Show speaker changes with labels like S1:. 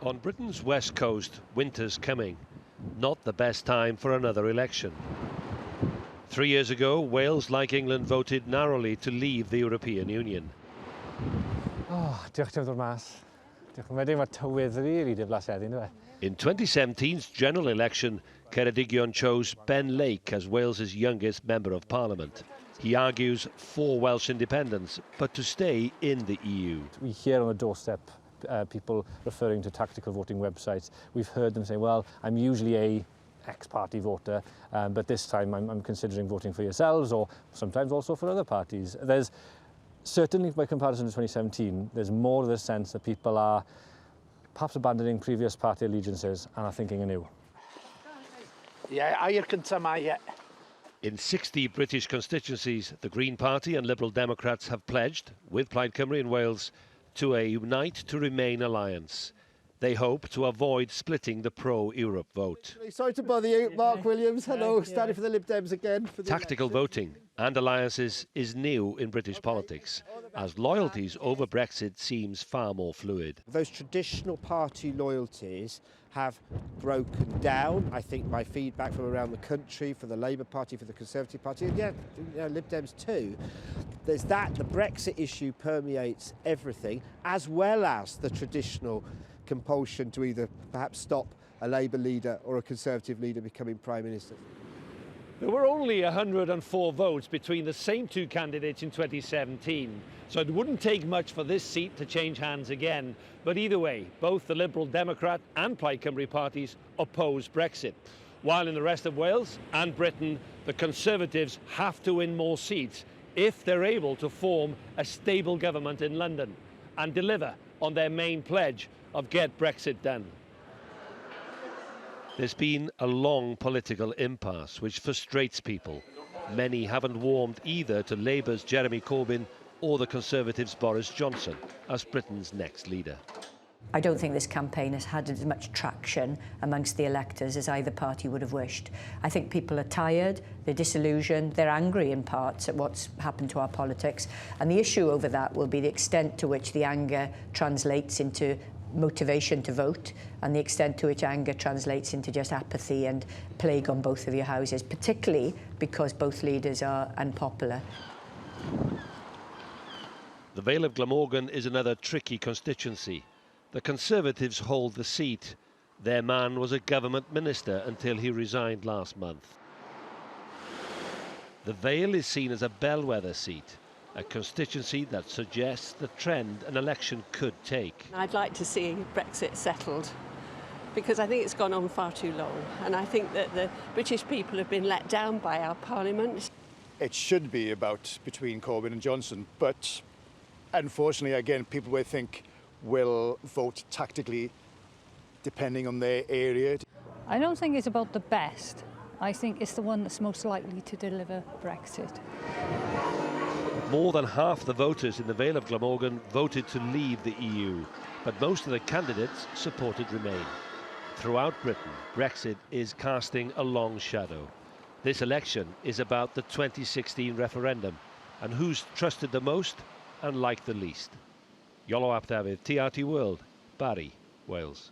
S1: On Britain's west coast, winter's coming. Not the best time for another election. 3 years ago, Wales, like England, voted narrowly to leave the European Union. In 2017's general election, Ceredigion chose Ben Lake as Wales's youngest member of parliament. He argues for Welsh independence, but to stay in the EU.
S2: We hear on the doorstep people referring to tactical voting websites. We've heard them say, well, I'm usually a X-party voter, but this time I'm considering voting for yourselves, or sometimes also for other parties. There's certainly, by comparison to 2017, there's more of the sense that people are perhaps abandoning previous party allegiances and are thinking anew.
S1: In 60 British constituencies, the Green Party and Liberal Democrats have pledged, with Plaid Cymru in Wales, to a Unite to Remain alliance. They hope to avoid splitting the pro-Europe vote.
S3: Sorry to bother you, Mark Williams. Hello, standing for the Lib Dems again.
S1: Tactical voting and alliances is new in British politics, as loyalties over Brexit seems far more fluid.
S3: Those traditional party loyalties have broken down. I think my feedback from around the country, for the Labour Party, for the Conservative Party, and Lib Dems too, there's that. The Brexit issue permeates everything, as well as the traditional compulsion to either perhaps stop a Labour leader or a Conservative leader becoming Prime Minister.
S4: There were only 104 votes between the same two candidates in 2017, so it wouldn't take much for this seat to change hands again. But either way, both the Liberal Democrat and Plaid Cymru parties oppose Brexit. While in the rest of Wales and Britain, the Conservatives have to win more seats if they're able to form a stable government in London and deliver on their main pledge of get Brexit done.
S1: There's been a long political impasse which frustrates people. Many haven't warmed either to Labour's Jeremy Corbyn or the Conservatives' Boris Johnson as Britain's next leader.
S5: I don't think this campaign has had as much traction amongst the electors as either party would have wished. I think people are tired, they're disillusioned, they're angry in parts at what's happened to our politics, and the issue over that will be the extent to which the anger translates into motivation to vote, and the extent to which anger translates into just apathy and plague on both of your houses, particularly because both leaders are unpopular.
S1: The Vale of Glamorgan is another tricky constituency. The Conservatives hold the seat. Their man was a government minister until he resigned last month. The Vale is seen as a bellwether seat, a constituency that suggests the trend an election could take.
S6: I'd like to see Brexit settled, because I think it's gone on far too long, and I think that the British people have been let down by our Parliament.
S7: It should be about between Corbyn and Johnson, but unfortunately, again, people will think will vote tactically depending on their area.
S8: I don't think it's about the best. I think it's the one that's most likely to deliver Brexit.
S1: More than half the voters in the Vale of Glamorgan voted to leave the EU, but most of the candidates supported Remain. Throughout Britain, Brexit is casting a long shadow. This election is about the 2016 referendum and who's trusted the most and liked the least. Iolo Dafydd, TRT World, Barry, Wales.